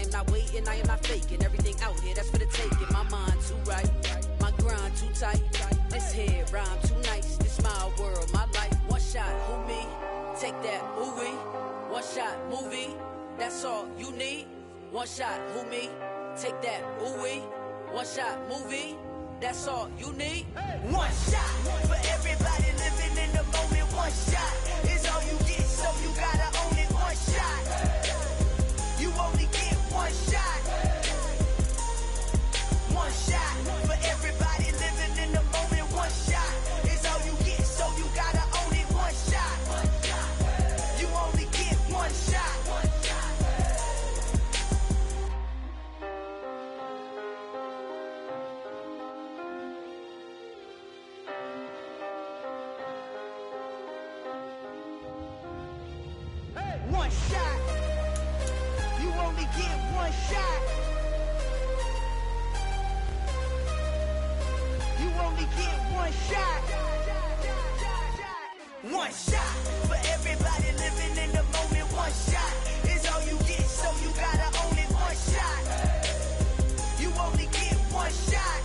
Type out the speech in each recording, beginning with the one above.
am not waiting, I am not faking. Everything out here, that's for the taking. My mind too right, my grind too tight. This here rhyme too nice. This my world, my life. One shot, who me? Take that, movie. One shot, movie. That's all you need. One shot, who me? Take that, ooh-wee. One shot, movie. That's all you need. One shot for everybody living in the moment. One shot is all you get, so you gotta own it. One shot. You only get one shot. One shot for everybody living in the moment. One shot is all you get, so you gotta own it. One shot. You only get one shot. One shot. You only get one shot. You only get one shot. One shot for everybody living in the moment. One shot is all you get, so you gotta own it. One shot. You only get one shot.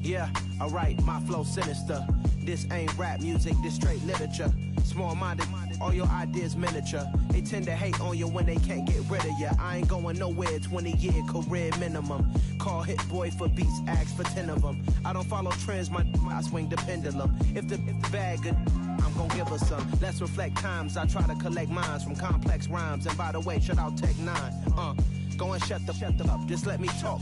Yeah, alright, my flow sinister. This ain't rap music, this straight literature. Small-minded, all your ideas miniature. They tend to hate on you when they can't get rid of you. I ain't going nowhere, 20-year career minimum. Call Hit Boy for beats, ask for 10 of them. I don't follow trends, I swing the pendulum. If the bag good, I'm gon' give her some. Let's reflect times, I try to collect minds from complex rhymes. And by the way, shout out Tech 9. Go and shut the up, just let me talk.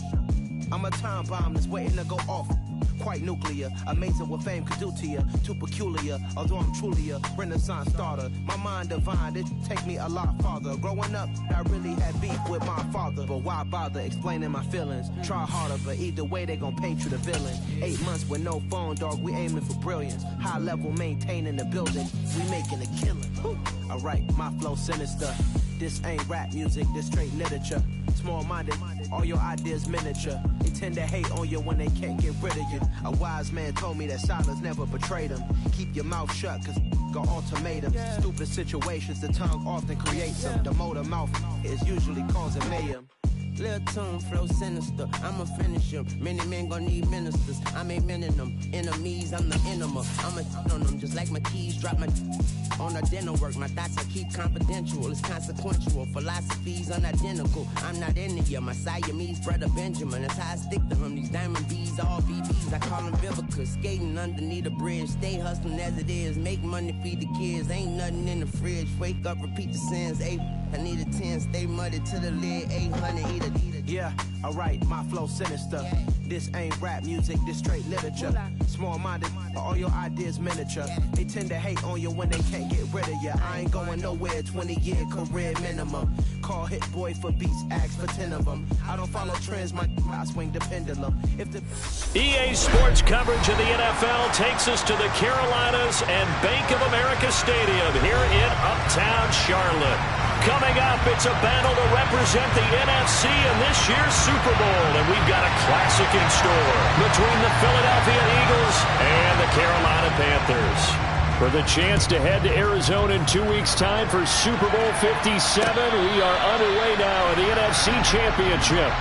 I'm a time bomb that's waiting to go off. Quite nuclear, amazing what fame could do to you. Too peculiar, although I'm truly a renaissance starter. My mind divine, it take me a lot farther. Growing up, I really had beef with my father. But why bother explaining my feelings? Try harder, but either way they gon' paint you the villain. 8 months with no phone, dog, we aiming for brilliance. High level maintaining the building, we making a killing. Alright, my flow sinister. This ain't rap music, this straight literature. Small-minded, all your ideas miniature. They tend to hate on you when they can't get rid of you. A wise man told me that silence never betrayed him. Keep your mouth shut, cause got ultimatums. Stupid situations, the tongue often creates them. The motor mouth is usually causing mayhem. Lil' tune, flow sinister, I'ma finish him. Many men gon' need ministers, I ain't mending them. Enemies, I'm the enema, I'ma on them. Just like my keys, drop my on the dinner work. My thoughts I keep confidential, it's consequential. Philosophies unidentical, I'm not into you. My Siamese brother Benjamin, that's how I stick to him. These diamond bees, all BBs, I call them Vivica. Skating underneath a bridge, stay hustling as it is. Make money, feed the kids, ain't nothing in the fridge. Wake up, repeat the sins, I need a 10, stay muddy to the lid, 800, eat a. Yeah, alright, my flow sinister. This ain't rap music, this straight literature. Small-minded, all your ideas miniature. They tend to hate on you when they can't get rid of you. I ain't going nowhere, 20-year career minimum. Call Hit Boy for beats, ask for 10 of them. I don't follow trends, I swing the pendulum. If the EA Sports coverage of the NFL takes us to the Carolinas and Bank of America Stadium here in Uptown Charlotte. Coming up, it's a battle to represent the NFC in this year's Super Bowl, and we've got a classic in store between the Philadelphia Eagles and the Carolina Panthers. For the chance to head to Arizona in 2 weeks' time for Super Bowl 57, we are underway now in the NFC Championship.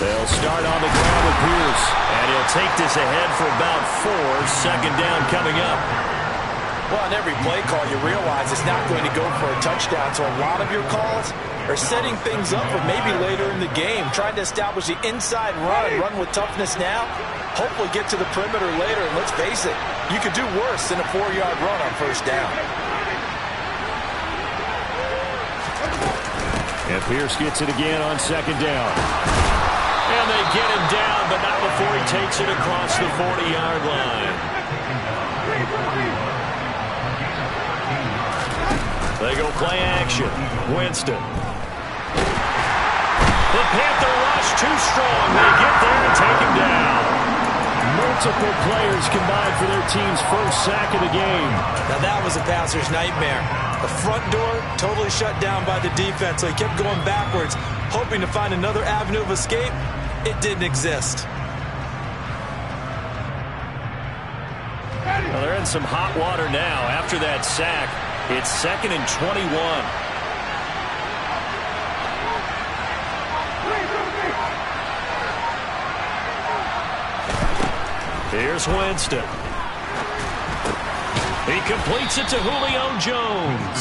They'll start on the ground with Pierce, and he'll take this ahead for about 4. Second down coming up. Well, on every play call, you realize it's not going to go for a touchdown, so a lot of your calls are setting things up for maybe later in the game, trying to establish the inside run with toughness now, hopefully get to the perimeter later, and let's face it, you could do worse than a 4-yard run on first down. And Pierce gets it again on second down. And they get him down, but not before he takes it across the 40-yard line. They go play action. Winston. The Panther rush too strong. They get there and take him down. Multiple players combined for their team's first sack of the game. Now that was a passer's nightmare. The front door totally shut down by the defense, so he kept going backwards, hoping to find another avenue of escape. It didn't exist. Well, they're in some hot water now after that sack. It's 2nd and 21. Here's Winston. He completes it to Julio Jones.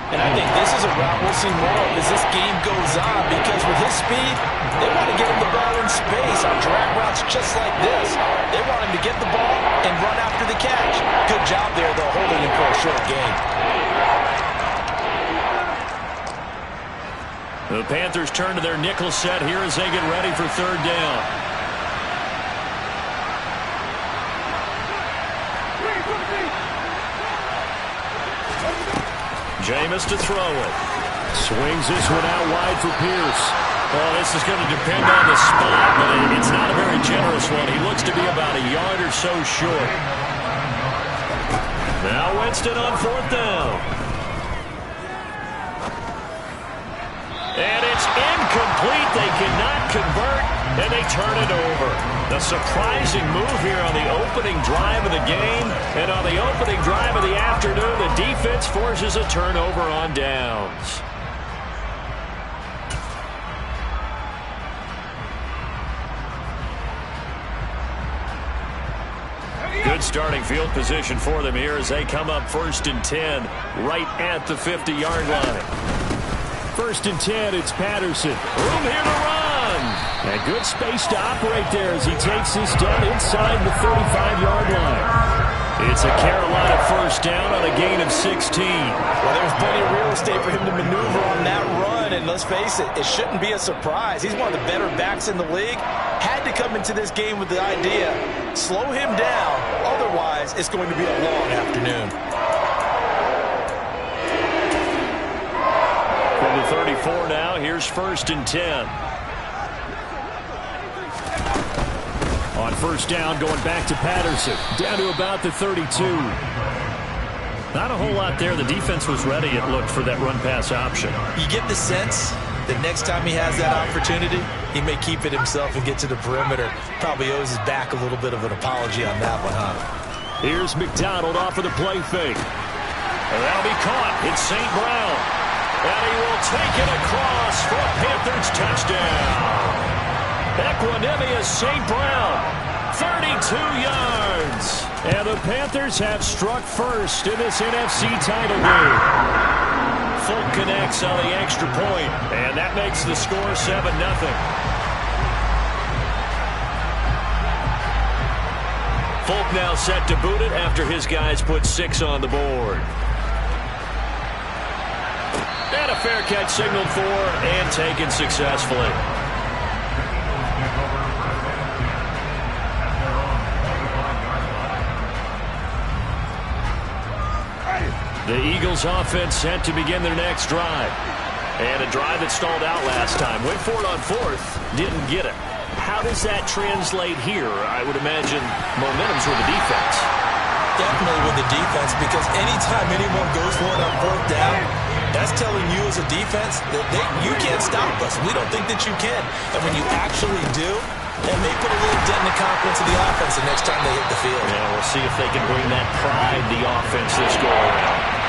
And I think this is a route we'll see more of as this game goes on, because with his speed, they want to get him the ball in space on drag routes just like this. They want him to get the ball and run after the catch. Good job there, though, holding him for a short gain. The Panthers turn to their nickel set here as they get ready for third down. Jameis to throw it. Swings this one out wide for Pierce. Well, this is going to depend on the spot, but it's not a very generous one. He looks to be about a yard or so short. Now Winston on fourth down. And it's incomplete. They cannot convert, and they turn it over. The surprising move here on the opening drive of the game. And on the opening drive of the afternoon, the defense forces a turnover on downs. Good starting field position for them here as they come up 1st and 10 right at the 50-yard line. 1st and 10, it's Patterson. Room here to run. And good space to operate there as he takes this down inside the 35-yard line. It's a Carolina first down on a gain of 16. Well, there's plenty of real estate for him to maneuver on that run, and let's face it, it shouldn't be a surprise. He's one of the better backs in the league. Had to come into this game with the idea, slow him down, otherwise it's going to be a long afternoon. From the 34 now, here's 1st and 10. On first down, going back to Patterson. Down to about the 32. Not a whole lot there. The defense was ready, it looked, for that run-pass option. You get the sense that next time he has that opportunity, he may keep it himself and get to the perimeter. Probably owes his back a little bit of an apology on that one, huh? Here's McDonald off of the play fake. And that'll be caught. It's St. Brown. And he will take it across for a Panthers touchdown. Equanimous St. Brown, 32 yards. And the Panthers have struck first in this NFC title game. Folk connects on the extra point, and that makes the score 7-0. Folk now set to boot it after his guys put 6 on the board. And a fair catch signaled for and taken successfully. The Eagles offense set to begin their next drive. And a drive that stalled out last time. Went for it on 4th, didn't get it. How does that translate here? I would imagine momentum's with the defense. Definitely with the defense, because anytime anyone goes for it on 4th down, that's telling you as a defense that you can't stop us. We don't think that you can. And when you actually do, it may put a little dent in the confidence of the offense the next time they hit the field. Yeah, we'll see if they can bring that pride to the offense this go-around.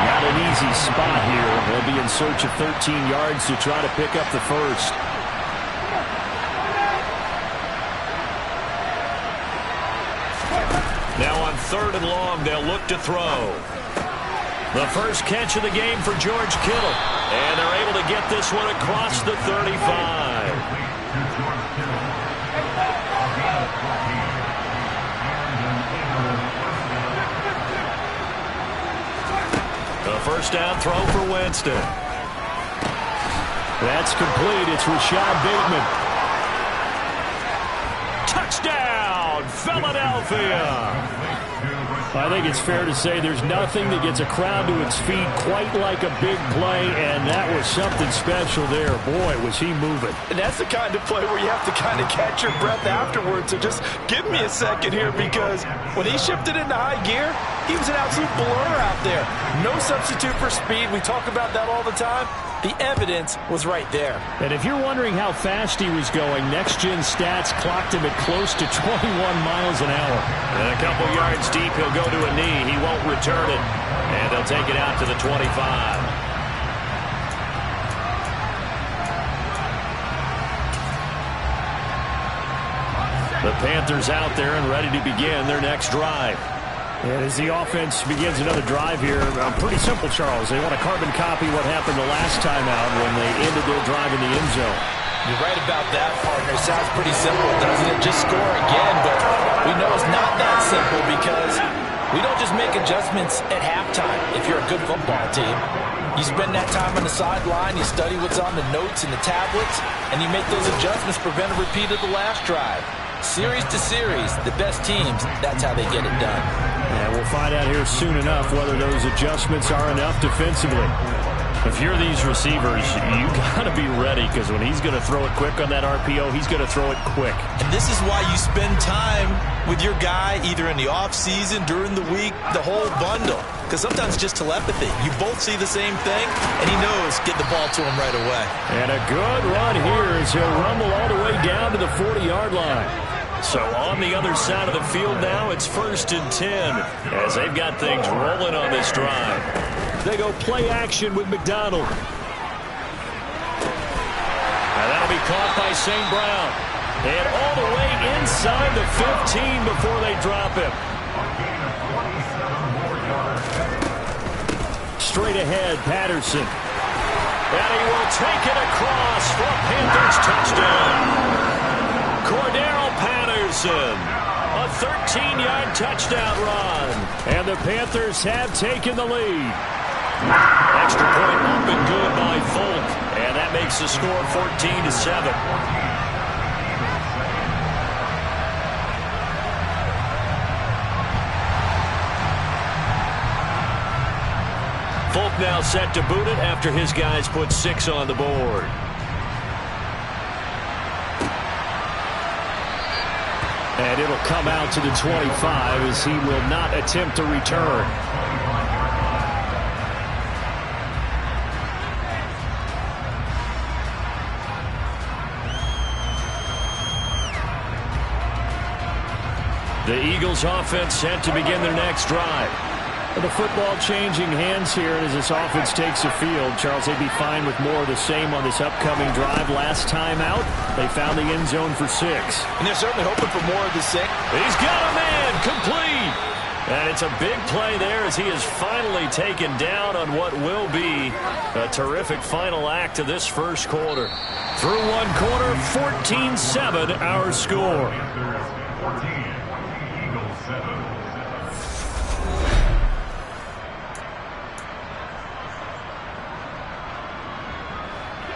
Not an easy spot here. They'll be in search of 13 yards to try to pick up the first. Now on 3rd and long long, they'll look to throw. The first catch of the game for George Kittle. And they're able to get this one across the 35. The first down throw for Winston. That's complete. It's Rashad Bateman. Touchdown, Philadelphia. I think it's fair to say there's nothing that gets a crowd to its feet quite like a big play, and that was something special there. Boy, was he moving. And that's the kind of play where you have to kind of catch your breath afterwards. So just give me a second here, because when he shifted into high gear, he was an absolute blur out there. No substitute for speed. We talk about that all the time. The evidence was right there. And if you're wondering how fast he was going, next-gen stats clocked him at close to 21 miles an hour. And a couple yards deep, he'll go to a knee. He won't return it. And they'll take it out to the 25. The Panthers out there and ready to begin their next drive. And as the offense begins another drive here, pretty simple, Charles. They want to carbon copy what happened the last time out when they ended their drive in the end zone. You're right about that, partner. Sounds pretty simple, doesn't it? Just score again, but we know it's not that simple because we don't just make adjustments at halftime if you're a good football team. You spend that time on the sideline, you study what's on the notes and the tablets, and you make those adjustments, prevent a repeat of the last drive. Series to series, the best teams, that's how they get it done. And we'll find out here soon enough whether those adjustments are enough defensively. If you're these receivers, you got to be ready, because when he's going to throw it quick on that RPO, he's going to throw it quick. And this is why you spend time with your guy either in the offseason, during the week, the whole bundle. Because sometimes it's just telepathy. You both see the same thing, and he knows get the ball to him right away. And a good run here as he'll rumble all the way down to the 40-yard line. So on the other side of the field now, it's 1st and 10 as they've got things rolling on this drive. They go play action with McDonald. And that'll be caught by St. Brown. And all the way inside the 15 before they drop him. Straight ahead, Patterson. And he will take it across for a Panthers touchdown. Cordero Patterson, a 13-yard touchdown run. And the Panthers have taken the lead. Extra point up and good by Folk. And that makes the score 14-7. Folk now set to boot it after his guys put 6 on the board. And it'll come out to the 25 as he will not attempt to return. The Eagles offense set to begin their next drive. The football changing hands here as this offense takes the field. Charles, they'd be fine with more of the same on this upcoming drive. Last time out, they found the end zone for 6. And they're certainly hoping for more of the same. He's got a man complete. And it's a big play there as he is finally taken down on what will be a terrific final act of this first quarter. Through one quarter, 14-7 our score.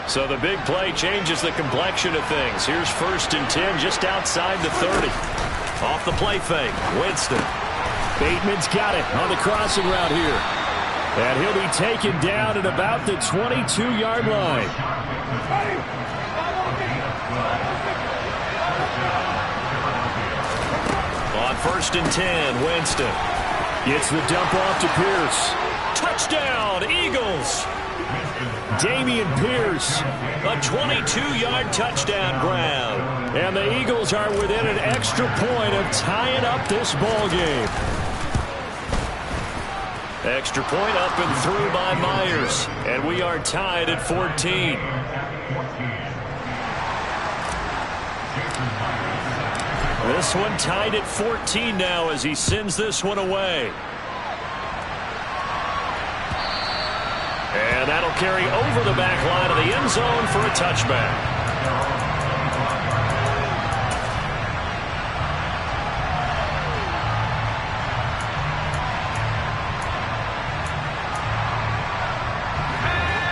So the big play changes the complexion of things. Here's 1st and 10 just outside the 30. Off the play fake, Winston. Bateman's got it on the crossing route here. And he'll be taken down at about the 22-yard line. On 1st and 10, Winston gets the dump off to Pierce. Touchdown, Eagles! Dameon Pierce, a 22-yard touchdown grab. And the Eagles are within an extra point of tying up this ball game. Extra point up and through by Myers. And we are tied at 14. This one tied at 14 now as he sends this one away. And that'll carry over the back line of the end zone for a touchback.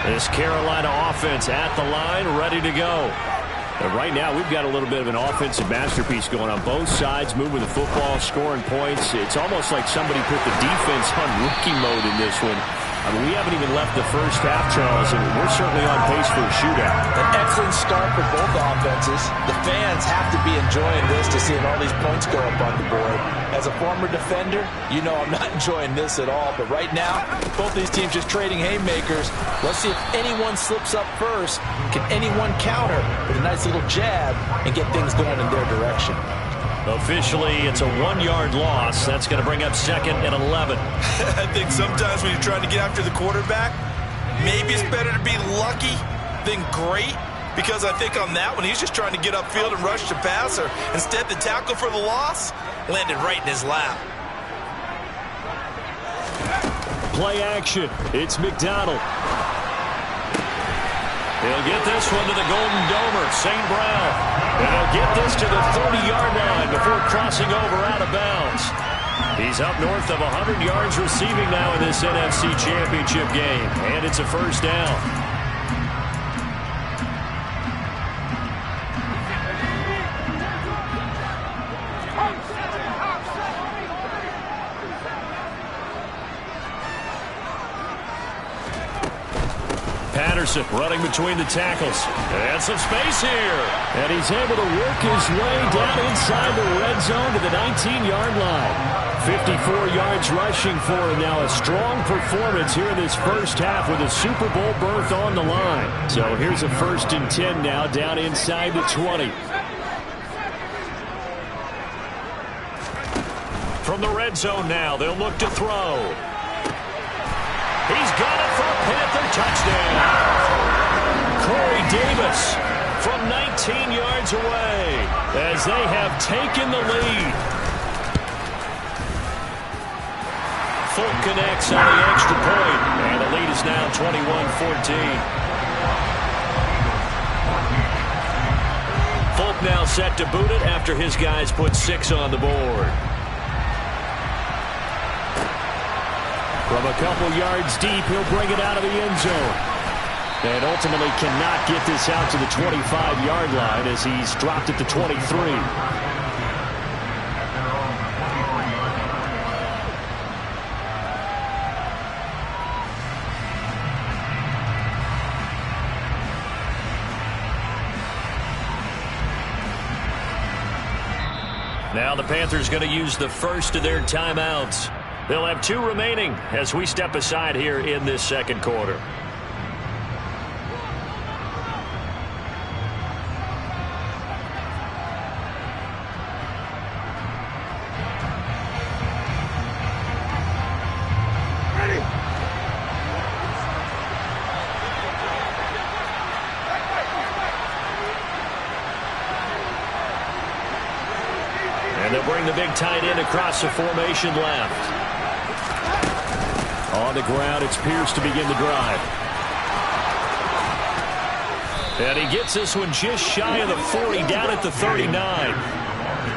This Carolina offense at the line, ready to go. And right now, we've got a little bit of an offensive masterpiece going on both sides, moving the football, scoring points. It's almost like somebody put the defense on rookie mode in this one. I mean, we haven't even left the first half, Charles, and we're certainly on pace for a shootout. An excellent start for both offenses. The fans have to be enjoying this to seeing all these points go up on the board. As a former defender, you know I'm not enjoying this at all. But right now, both these teams just trading haymakers. Let's see if anyone slips up first. Can anyone counter with a nice little jab and get things going in their direction? Officially, it's a 1-yard loss. That's going to bring up 2nd and 11. I think sometimes when you're trying to get after the quarterback, maybe it's better to be lucky than great, because I think on that one, he's just trying to get upfield and rush the passer. Instead, the tackle for the loss landed right in his lap. Play action. It's McDonald. He'll get this one to the Golden Domer, St. Brown. And he'll get this to the 30-yard line before crossing over out of bounds. He's up north of 100 yards receiving now in this NFC Championship game. And it's a first down. Patterson running between the tackles. And some space here. And he's able to work his way down inside the red zone to the 19-yard line. 54 yards rushing for him now. A strong performance here in this first half with a Super Bowl berth on the line. So here's a 1st and 10 now down inside the 20. From the red zone now, they'll look to throw. He's got it for a Panther touchdown. Corey Davis from 19 yards away as they have taken the lead. Folk connects on the extra point, and the lead is now 21-14. Folk now set to boot it after his guys put 6 on the board. From a couple yards deep, he'll bring it out of the end zone. And ultimately cannot get this out to the 25-yard line as he's dropped it to 23. Now the Panthers going to use the first of their timeouts. They'll have 2 remaining as we step aside here in this second quarter. Ready. And they'll bring the big tight end across the formation left. On the ground, it's Pierce to begin the drive. And he gets this one just shy of the 40, down at the 39.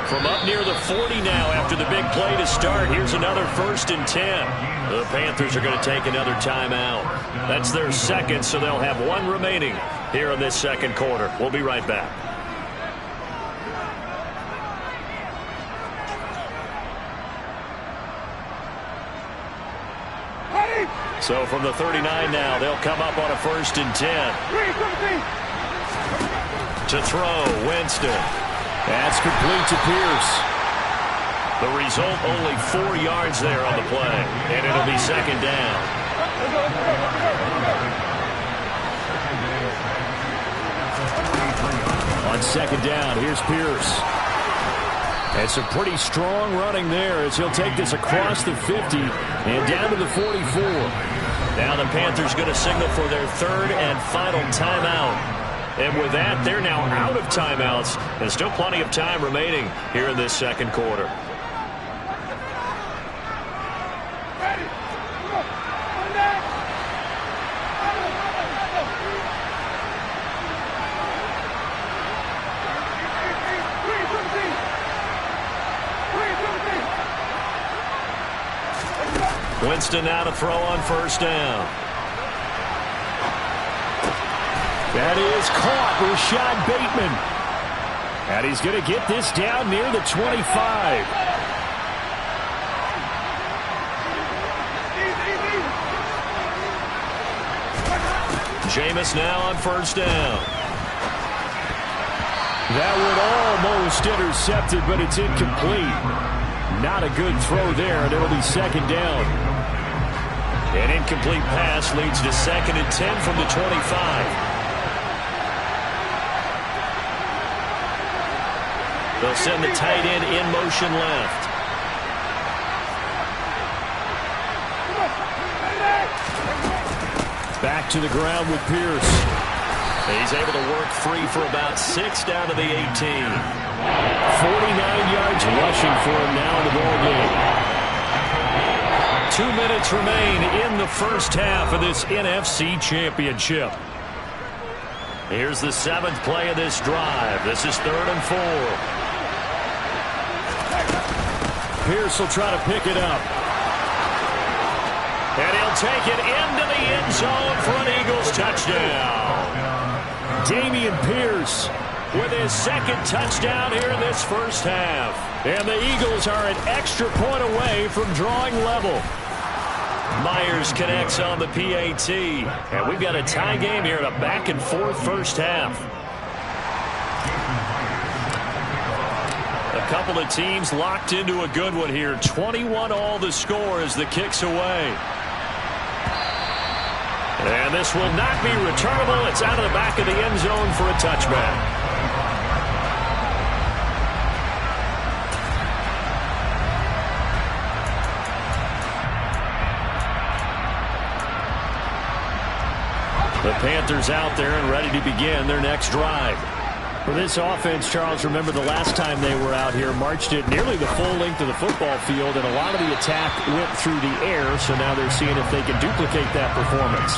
From up near the 40 now after the big play to start. Here's another 1st and 10. The Panthers are going to take another timeout. That's their second, so they'll have 1 remaining here in this second quarter. We'll be right back. So from the 39 now, they'll come up on a 1st and 10. To throw, Winston. That's complete to Pierce. The result, only 4 yards there on the play. And it'll be 2nd down. On 2nd down, here's Pierce. And some pretty strong running there as he'll take this across the 50 and down to the 44. Now the Panthers going to signal for their 3rd and final timeout. And with that, they're now out of timeouts, and still plenty of time remaining here in this second quarter. Winston now to throw on first down. That is caught, Rashad Bateman. And he's going to get this down near the 25. Jameis now on first down. That would almost intercept it, but it's incomplete. Not a good throw there, and it'll be second down. An incomplete pass leads to 2nd and 10 from the 25. They'll send the tight end in motion left. Back to the ground with Pierce. He's able to work free for about 6 down to the 18. 49 yards rushing for him now in the ball game. 2 minutes remain in the first half of this NFC Championship. Here's the 7th play of this drive. This is 3rd and 4. Pierce will try to pick it up. And he'll take it into the end zone for an Eagles touchdown. Dameon Pierce with his 2nd touchdown here in this first half. And the Eagles are an extra point away from drawing level. Myers connects on the PAT. And we've got a tie game here in a back-and-forth first half. A couple of teams locked into a good one here. 21-all the score as the kick's away. And this will not be returnable. It's out of the back of the end zone for a touchback. The Panthers out there and ready to begin their next drive. For this offense, Charles, remember the last time they were out here, marched it nearly the full length of the football field, and a lot of the attack went through the air, so now they're seeing if they can duplicate that performance.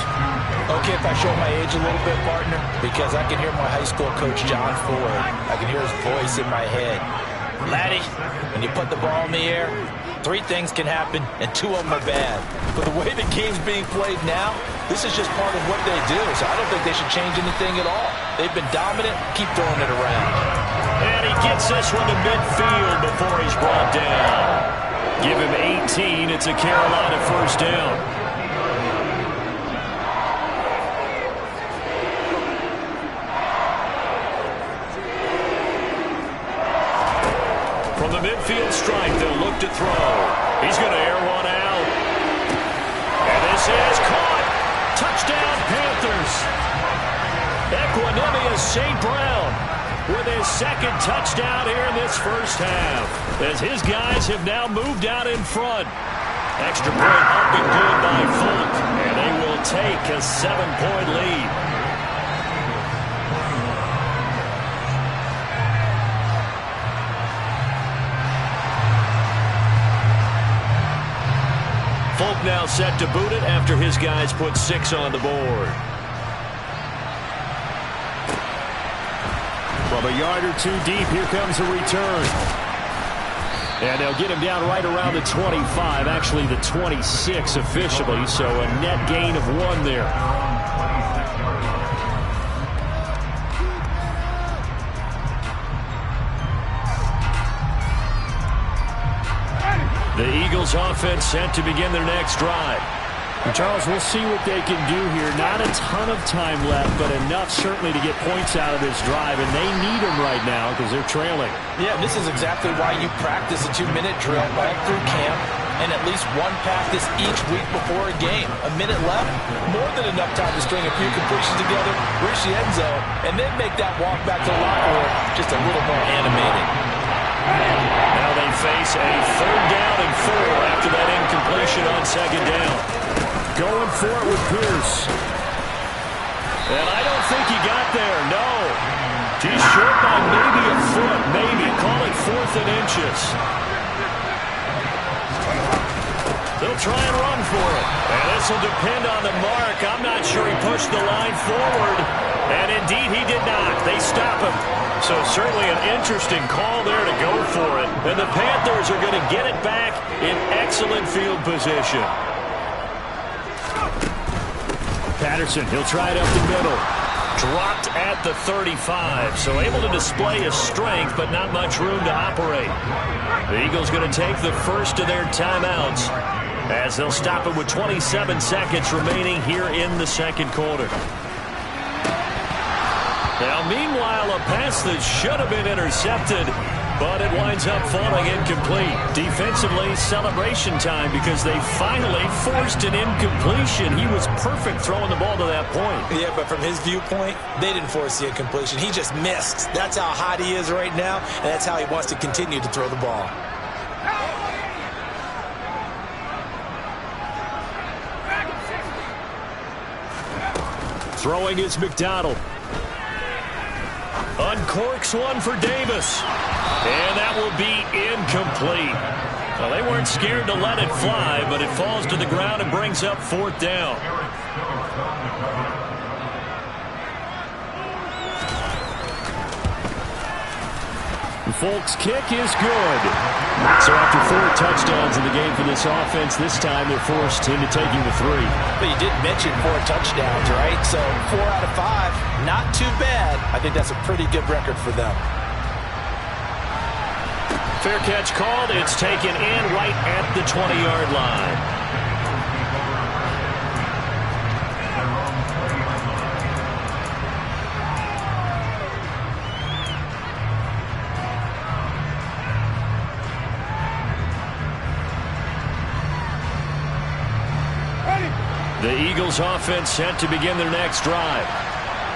Okay, if I show my age a little bit, partner, because I can hear my high school coach, John Ford. I can hear his voice in my head. Laddie, when you put the ball in the air, 3 things can happen, and 2 of them are bad. But the way the game's being played now, this is just part of what they do, so I don't think they should change anything at all. They've been dominant. Keep throwing it around. And he gets this one to midfield before he's brought down. Give him 18. It's a Carolina first down. From the midfield strike, they'll look to throw. He's going to air one out. And this is caught. Touchdown, Panthers. Equanimous St. Brown with his 2nd touchdown here in this first half, as his guys have now moved out in front. Extra point up and good by Fulk, and they will take a 7-point lead. Fulk now set to boot it after his guys put 6 on the board. From a yard or 2 deep, here comes a return. And they'll get him down right around the 25, actually the 26 officially, so a net gain of 1 there. The Eagles offense set to begin their next drive. And Charles, we'll see what they can do here. Not a ton of time left, but enough certainly to get points out of this drive, and they need them right now because they're trailing. Yeah, this is exactly why you practice a 2-minute drill all through camp and at least 1 practice each week before a game. A minute left, more than enough time to string a few completions together, reach the end zone, and then make that walk back to the locker room just a little more animated. Now they face a 3rd down and 4 after that incompletion on 2nd down. Going for it with Pierce. And I don't think he got there, no. 4th and inches. They'll try and run for it. And this will depend on the mark. I'm not sure he pushed the line forward. And indeed, he did not. They stop him. So certainly an interesting call there to go for it. And the Panthers are going to get it back in excellent field position. Patterson, he'll try it up the middle. Dropped at the 35, so able to display his strength, but not much room to operate. The Eagles going to take the first of their timeouts as they'll stop it with 27 seconds remaining here in the second quarter. Now, meanwhile, a pass that should have been intercepted, but it winds up falling incomplete. Defensively, celebration time because they finally forced an incompletion. He was perfect throwing the ball to that point. Yeah, but from his viewpoint, they didn't force the incompletion. He just missed. That's how hot he is right now, and that's how he wants to continue to throw the ball. Throwing is McDonald. Uncorks one for Davis. And that will be incomplete. Well, they weren't scared to let it fly, but it falls to the ground and brings up 4th down. Folks' kick is good. So after 4 touchdowns in the game for this offense, this time they're forced into taking the 3. But you did mention 4 touchdowns, right? So 4 out of 5, not too bad. I think that's a pretty good record for them. Fair catch called. It's taken in right at the 20-yard line. The Eagles offense set to begin their next drive.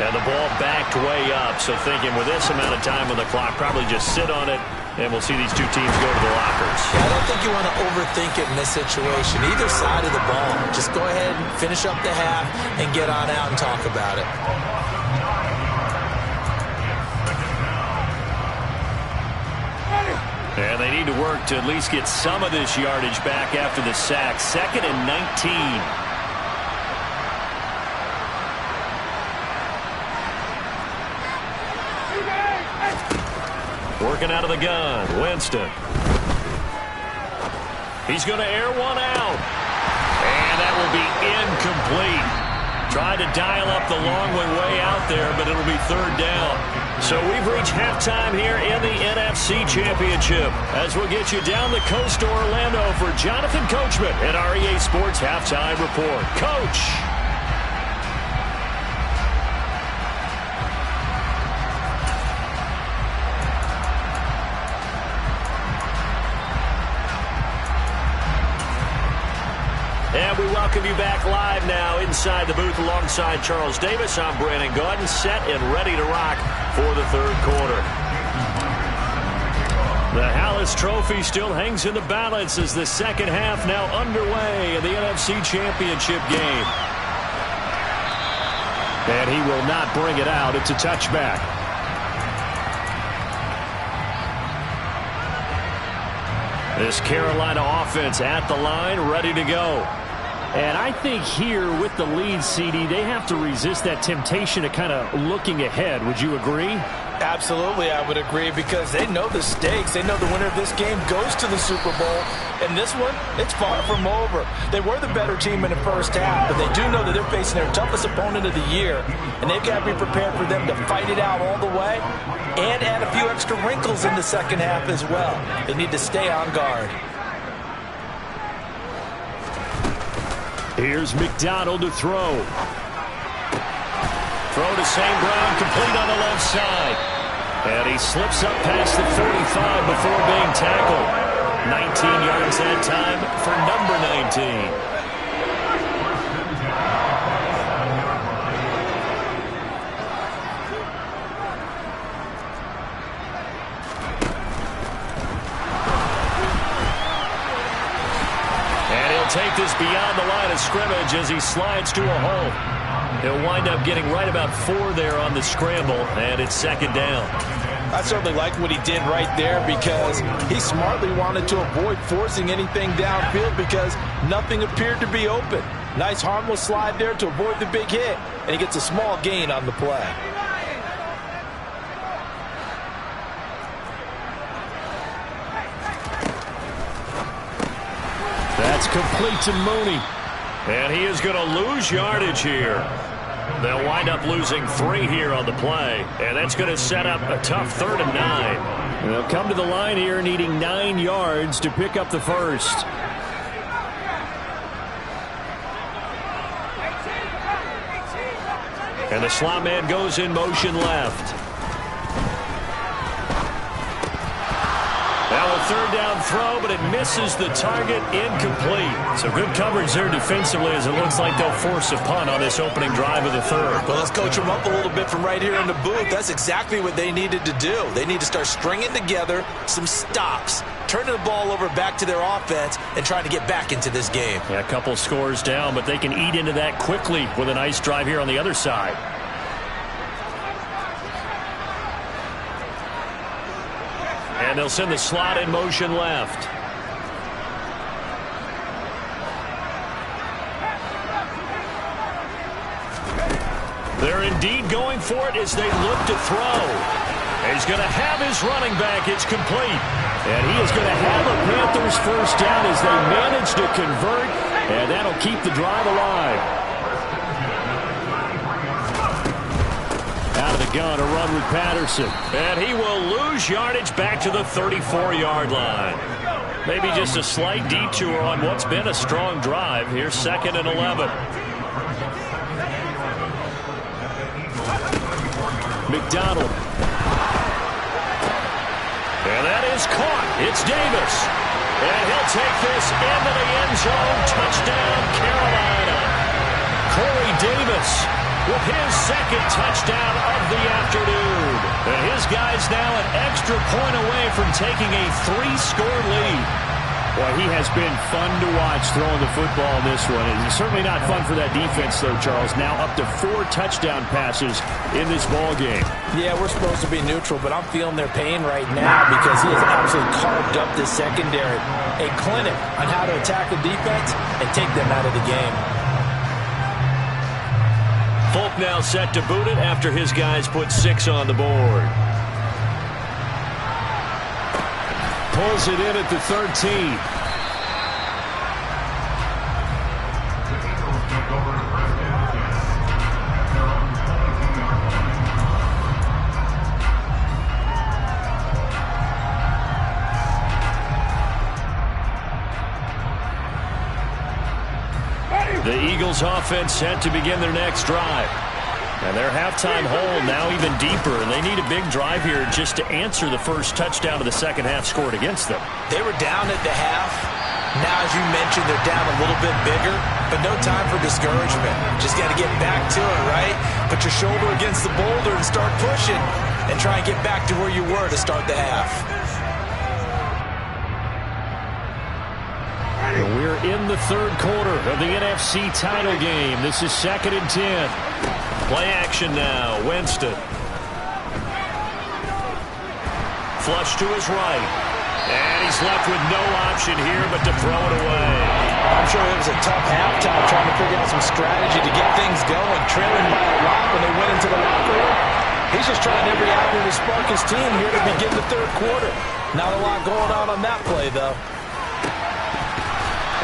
And the ball backed way up. So thinking with this amount of time on the clock, probably just sit on it, and we'll see these two teams go to the lockers. Yeah, I don't think you want to overthink it in this situation. Either side of the ball. Just go ahead and finish up the half and get on out and talk about it. And they need to work to at least get some of this yardage back after the sack. 2nd and 19. Working out of the gun, Winston. He's going to air one out. And that will be incomplete. Tried to dial up the long way out there, but it'll be 3rd down. So we've reached halftime here in the NFC Championship as we'll get you down the coast to Orlando for Jonathan Coachman at REA Sports Halftime Report. Coach! And we welcome you back live now inside the booth alongside Charles Davis. I'm Brandon Gaudin, set and ready to rock for the 3rd quarter. The Hallis Trophy still hangs in the balance as the second half now underway in the NFC Championship game. And he will not bring it out. It's a touchback. This Carolina offense at the line, ready to go. And I think here with the lead, CD, they have to resist that temptation of kind of looking ahead. Would you agree? Absolutely, I would agree, because they know the stakes. They know the winner of this game goes to the Super Bowl. And this one, it's far from over. They were the better team in the first half, but they do know that they're facing their toughest opponent of the year. And they've got to be prepared for them to fight it out all the way and add a few extra wrinkles in the second half as well. They need to stay on guard. Here's McDonald to throw. Throw to St. Brown, complete on the left side. And he slips up past the 45 before being tackled. 19 yards that time for number 19. Take this beyond the line of scrimmage as he slides to a hole. He'll wind up getting right about 4 there on the scramble, and it's 2nd down. I certainly like what he did right there because he smartly wanted to avoid forcing anything downfield because nothing appeared to be open. Nice harmless slide there to avoid the big hit, and he gets a small gain on the play. That's complete to Mooney. And he is going to lose yardage here. They'll wind up losing 3 here on the play. And that's going to set up a tough 3rd and 9. They'll come to the line here needing 9 yards to pick up the first. And the slot man goes in motion left. Now a 3rd down throw, but it misses the target, incomplete. So good coverage there defensively as it looks like they'll force a punt on this opening drive of the 3rd. Well, let's coach them up a little bit from right here in the booth. That's exactly what they needed to do. They need to start stringing together some stops, turning the ball over back to their offense, and trying to get back into this game. Yeah, a couple scores down, but they can eat into that quickly with a nice drive here on the other side. And they'll send the slot in motion left. They're indeed going for it as they look to throw. He's going to have his running back. It's complete. And he is going to have a Panthers first down as they manage to convert. And that'll keep the drive alive. Out of the gun, a run with Patterson. And he will lose yardage back to the 34-yard line. Maybe just a slight detour on what's been a strong drive. Here's 2nd and 11. McDonald. And that is caught. It's Davis. And he'll take this into the end zone. Touchdown, Carolina. Corey Davis with his 2nd touchdown of the afternoon. And his guy's now an extra point away from taking a 3-score lead. Boy, he has been fun to watch throwing the football in this one. It's certainly not fun for that defense, though, Charles. Now up to 4 touchdown passes in this ball game. Yeah, we're supposed to be neutral, but I'm feeling their pain right now because he has absolutely carved up this secondary. A clinic on how to attack the defense and take them out of the game. Folk now set to boot it after his guys put 6 on the board. Pulls it in at the 13. The Eagles offense set to begin their next drive. And their halftime hole now even deeper, and they need a big drive here just to answer the first touchdown of the second half scored against them. They were down at the half. Now, as you mentioned, they're down a little bit bigger, but no time for discouragement. Just got to get back to it, right? Put your shoulder against the boulder and start pushing and try and get back to where you were to start the half. And we're in the 3rd quarter of the NFC title game. This is 2nd and 10. Play action now. Winston. Flush to his right. And he's left with no option here but to throw it away. I'm sure it was a tough halftime trying to figure out some strategy to get things going. Trailing by a lot when they went into the locker room. He's just trying every avenue to spark his team here to begin the 3rd quarter. Not a lot going on that play, though.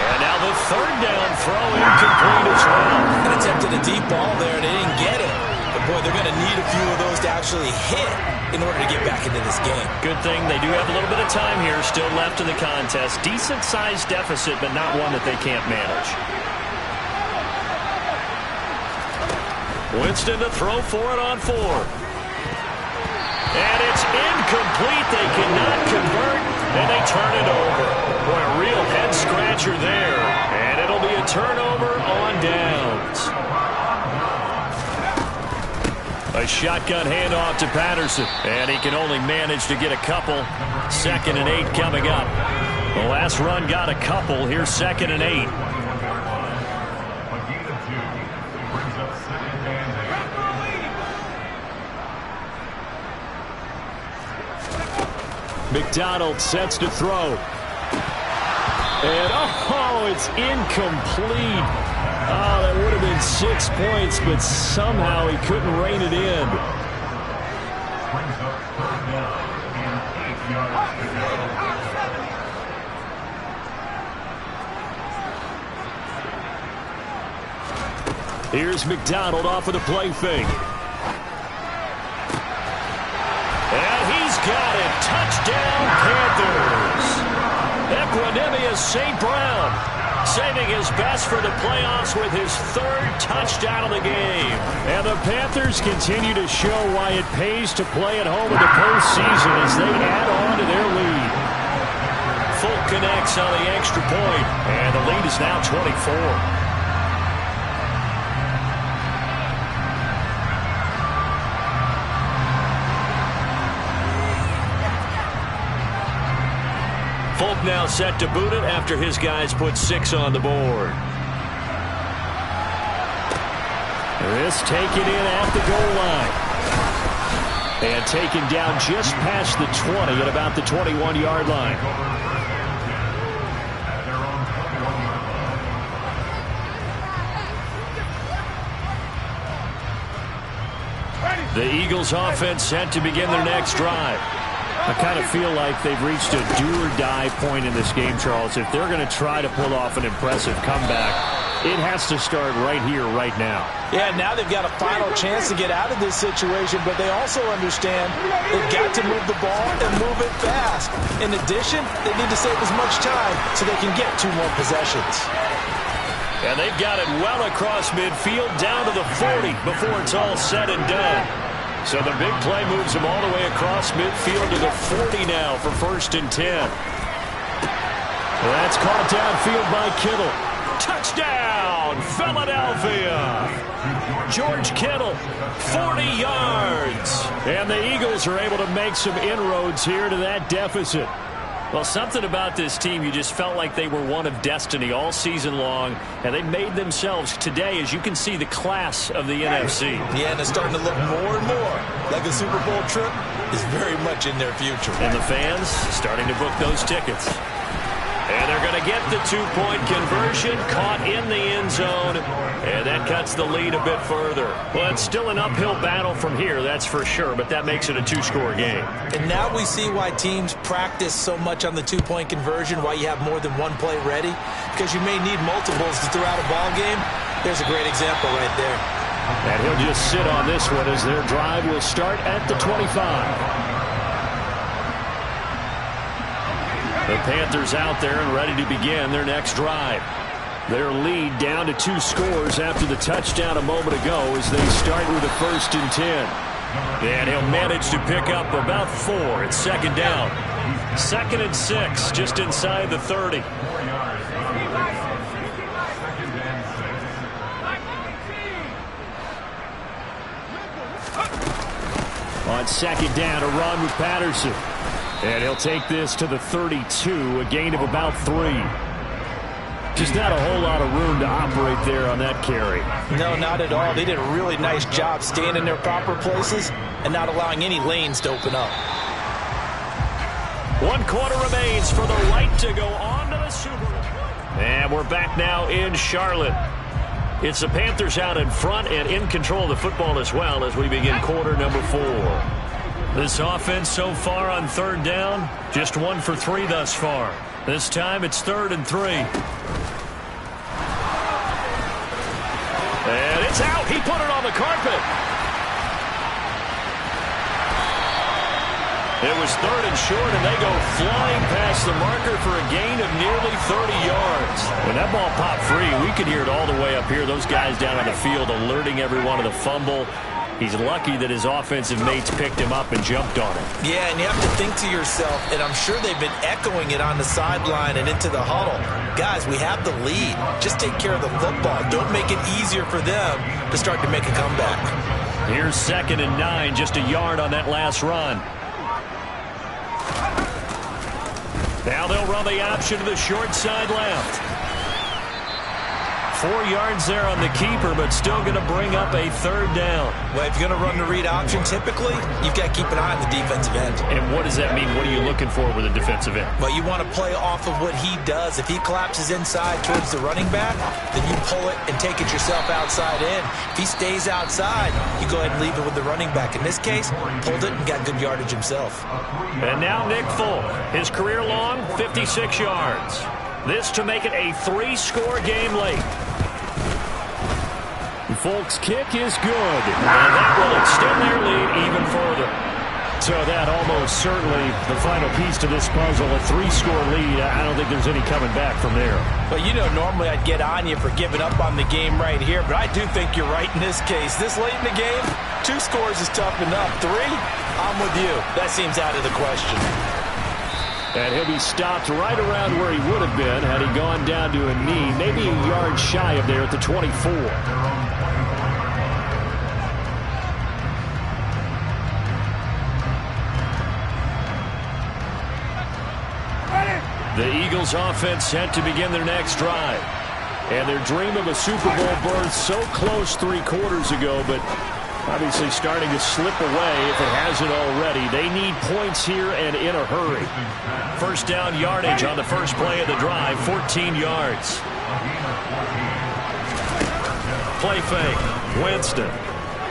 And now the 3rd down throw incomplete as well. And attempted a deep ball there, and they didn't get it. But, boy, they're going to need a few of those to actually hit in order to get back into this game. Good thing they do have a little bit of time here still left in the contest. Decent-sized deficit, but not one that they can't manage. Winston to throw for it on 4. And it's incomplete. They cannot convert, and they turn it over. Boy, a real head-scratcher there. And it'll be a turnover on downs. A shotgun handoff to Patterson. And he can only manage to get a couple. 2nd and 8 coming up. The last run got a couple. Here's 2nd and 8. McDonald sets to throw. And, oh, it's incomplete. Oh, that would have been 6 points, but somehow he couldn't rein it in. Here's McDonald off of the play fake. And he's got it. Touchdown, Panthers. Equanimous St. Brown saving his best for the playoffs with his 3rd touchdown of the game. And the Panthers continue to show why it pays to play at home in the postseason as they add on to their lead. Folk connects on the extra point, and the lead is now 24. Folk now set to boot it after his guys put 6 on the board. This taken in at the goal line. And taken down just past the 20 at about the 21-yard line. The Eagles offense set to begin their next drive. I kind of feel like they've reached a do-or-die point in this game, Charles. If they're going to try to pull off an impressive comeback, it has to start right here, right now. Yeah, now they've got a final chance to get out of this situation, but they also understand they've got to move the ball and move it fast. In addition, they need to save as much time so they can get 2 more possessions. And they've got it well across midfield down to the 40 before it's all said and done. So the big play moves them all the way across midfield to the 40 now for 1st and 10. That's caught downfield by Kittle. Touchdown, Philadelphia! George Kittle, 40 yards. And the Eagles are able to make some inroads here to that deficit. Well, something about this team, you just felt like they were one of destiny all season long, and they made themselves today, as you can see, the class of the NFC. Yeah, and it's starting to look more and more like a Super Bowl trip is very much in their future. And the fans starting to book those tickets. And they're going to get the 2-point conversion, caught in the end zone, and that cuts the lead a bit further. Well, it's still an uphill battle from here, that's for sure, but that makes it a 2-score game. And now we see why teams practice so much on the 2-point conversion, why you have more than one play ready, because you may need multiples to throw out a ball game. There's a great example right there. And he'll just sit on this one as their drive will start at the 25. The Panthers out there and ready to begin their next drive. Their lead down to 2 scores after the touchdown a moment ago as they start with a 1st and 10. And he'll manage to pick up about 4. It's 2nd down. 2nd and 6 just inside the 30. On 2nd down, a run with Patterson. And he'll take this to the 32, a gain of about 3. Just not a whole lot of room to operate there on that carry. No, not at all. They did a really nice job staying in their proper places and not allowing any lanes to open up. 1 quarter remains for the right to go on to the Super Bowl. And we're back now in Charlotte. It's the Panthers out in front and in control of the football as well as we begin quarter number 4. This offense so far on 3rd down, just 1 for 3 thus far. This time it's 3rd and 3. And it's out. He put it on the carpet. It was 3rd and short, and they go flying past the marker for a gain of nearly 30 yards. When that ball popped free, we could hear it all the way up here. Those guys down on the field alerting everyone of the fumble. He's lucky that his offensive mates picked him up and jumped on him. Yeah, and you have to think to yourself, and I'm sure they've been echoing it on the sideline and into the huddle. Guys, we have the lead. Just take care of the football. Don't make it easier for them to start to make a comeback. Here's 2nd and 9, just a yard on that last run. Now they'll run the option to the short side left. 4 yards there on the keeper, but still going to bring up a third down. Well, if you're going to run the read option, typically, you've got to keep an eye on the defensive end. And what does that mean? What are you looking for with a defensive end? Well, you want to play off of what he does. If he collapses inside towards the running back, then you pull it and take it yourself outside in. If he stays outside, you go ahead and leave it with the running back. In this case, pulled it and got good yardage himself. And now Nick Folk, his career long, 56 yards. This to make it a 3-score game late. Folk's kick is good, and that will extend their lead even further. So that almost certainly the final piece to this puzzle, a 3-score lead. I don't think there's any coming back from there. Well, you know, normally I'd get on you for giving up on the game right here, but I do think you're right in this case. This late in the game, 2 scores is tough enough. 3, I'm with you. That seems out of the question. And he'll be stopped right around where he would have been had he gone down to a knee, maybe a yard shy of there at the 24. The Eagles offense set to begin their next drive. And their dream of a Super Bowl berth so close 3 quarters ago, but obviously starting to slip away if it hasn't already. They need points here and in a hurry. First down yardage on the first play of the drive, 14 yards. Play fake, Winston.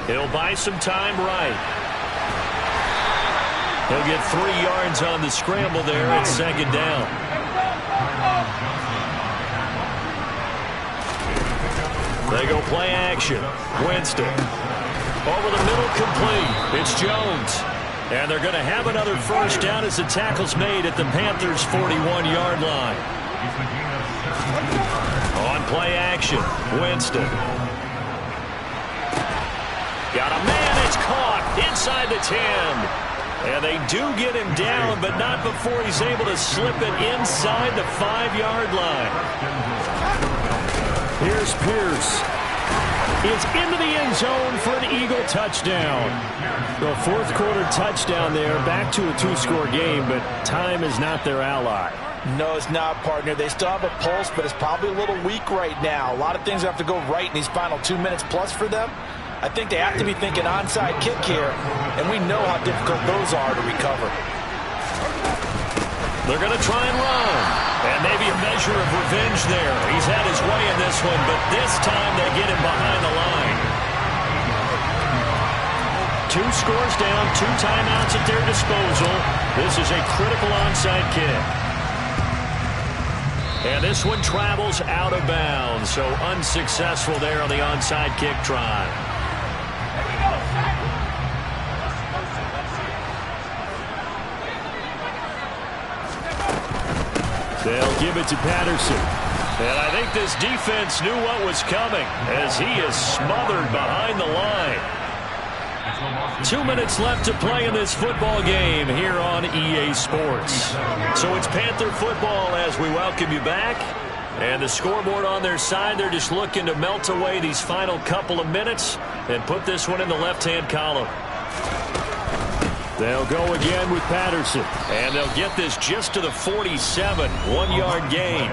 He'll buy some time right. He'll get 3 yards on the scramble there at second down. They go play action. Winston. Over the middle, complete. It's Jones. And they're going to have another first down as the tackle's made at the Panthers' 41-yard line. On play action, Winston. Got a man, it's caught inside the 10. And they do get him down, but not before he's able to slip it inside the 5-yard line. Here's Pierce. It's into the end zone for an Eagle touchdown. The 4th quarter touchdown there, back to a 2-score game, but time is not their ally. No, it's not, partner. They still have a pulse, but it's probably a little weak right now. A lot of things have to go right in these final 2 minutes plus for them. I think they have to be thinking onside kick here, and we know how difficult those are to recover. They're going to try and run. And maybe a measure of revenge there. He's had his way in this one, but this time they get him behind the line. 2 scores down, 2 timeouts at their disposal. This is a critical onside kick. And this one travels out of bounds, so unsuccessful there on the onside kick try. They'll give it to Patterson. And I think this defense knew what was coming as he is smothered behind the line. 2 minutes left to play in this football game here on EA Sports. So it's Panther football as we welcome you back. And the scoreboard on their side, they're just looking to melt away these final couple of minutes and put this one in the left-hand column. They'll go again with Patterson. And they'll get this just to the 47, 1-yard gain.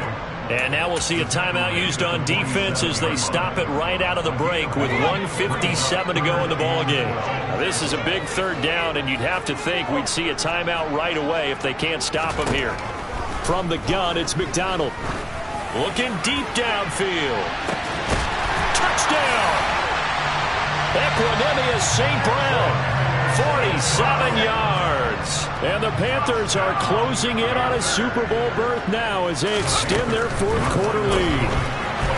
And now we'll see a timeout used on defense as they stop it right out of the break with 1:57 to go in the ballgame. Now, this is a big 3rd down, and you'd have to think we'd see a timeout right away if they can't stop him here. From the gun, it's McDonald. Looking deep downfield. Touchdown! Equanimous St. Brown. 47 yards. And the Panthers are closing in on a Super Bowl berth now as they extend their 4th quarter lead.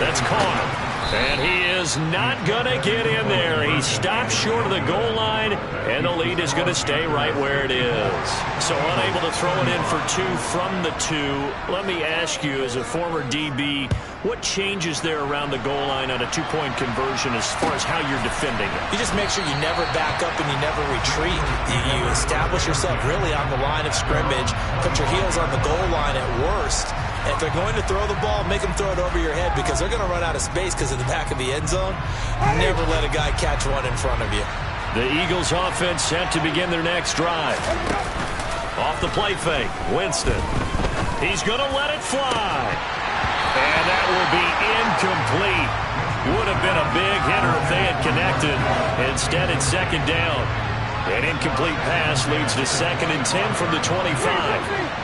That's caught. And he is not going to get in there. He stops short of the goal line, and the lead is going to stay right where it is. So unable to throw it in for 2 from the 2. Let me ask you, as a former DB, what changes there around the goal line on a 2-point conversion as far as how you're defending it? You just make sure you never back up and you never retreat. You establish yourself really on the line of scrimmage, put your heels on the goal line at worst. And if they're going to throw the ball, make them throw it over your head because they're going to run out of space because of the back of the end zone. Never let a guy catch one in front of you. The Eagles offense set to begin their next drive. Off the play fake, Winston. He's going to let it fly. And that will be incomplete. Would have been a big hitter if they had connected. Instead, it's second down. An incomplete pass leads to 2nd and 10 from the 25.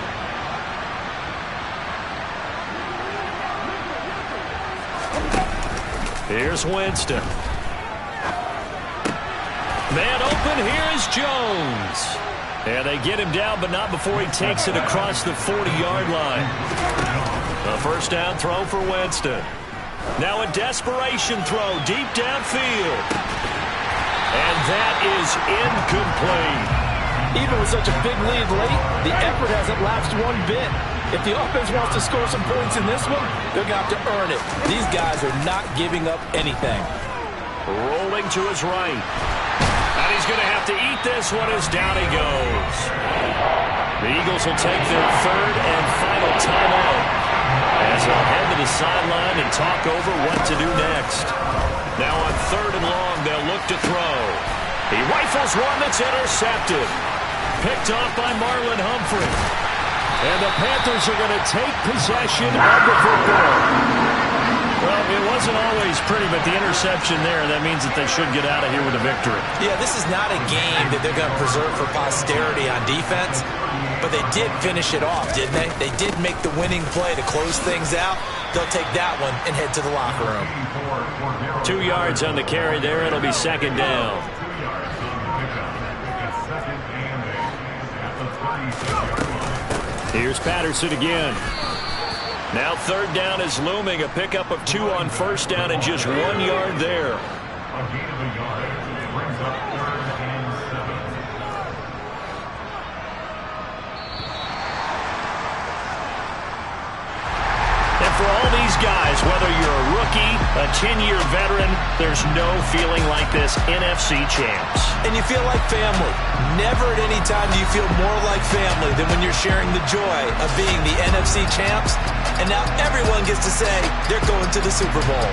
Here's Winston. Man open, here is Jones. And they get him down, but not before he takes it across the 40-yard line. A first down throw for Winston. Now a desperation throw deep downfield. And that is incomplete. Even with such a big lead late, the effort hasn't lapsed one bit. If the offense wants to score some points in this one, they're going to have to earn it. These guys are not giving up anything. Rolling to his right. And he's going to have to eat this one as down he goes. The Eagles will take their 3rd and final timeout as they'll head to the sideline and talk over what to do next. Now on 3rd and long, they'll look to throw. He rifles one that's intercepted. Picked off by Marlon Humphrey. And the Panthers are going to take possession of the football. Well, it wasn't always pretty, but the interception there, that means that they should get out of here with a victory. Yeah, this is not a game that they're going to preserve for posterity on defense, but they did finish it off, didn't they? They did make the winning play to close things out. They'll take that one and head to the locker room. 2 yards on the carry there. It'll be second down. Here's Patterson again. Now 3rd down is looming. A pickup of 2 on first down and just 1 yard there. A gain of a yard brings up 3rd and 7. And for all these guys, whether you're a rookie, a 10-year veteran, there's no feeling like this NFC champs. And you feel like family. Never at any time do you feel more like family than when you're sharing the joy of being the NFC champs. And now everyone gets to say they're going to the Super Bowl.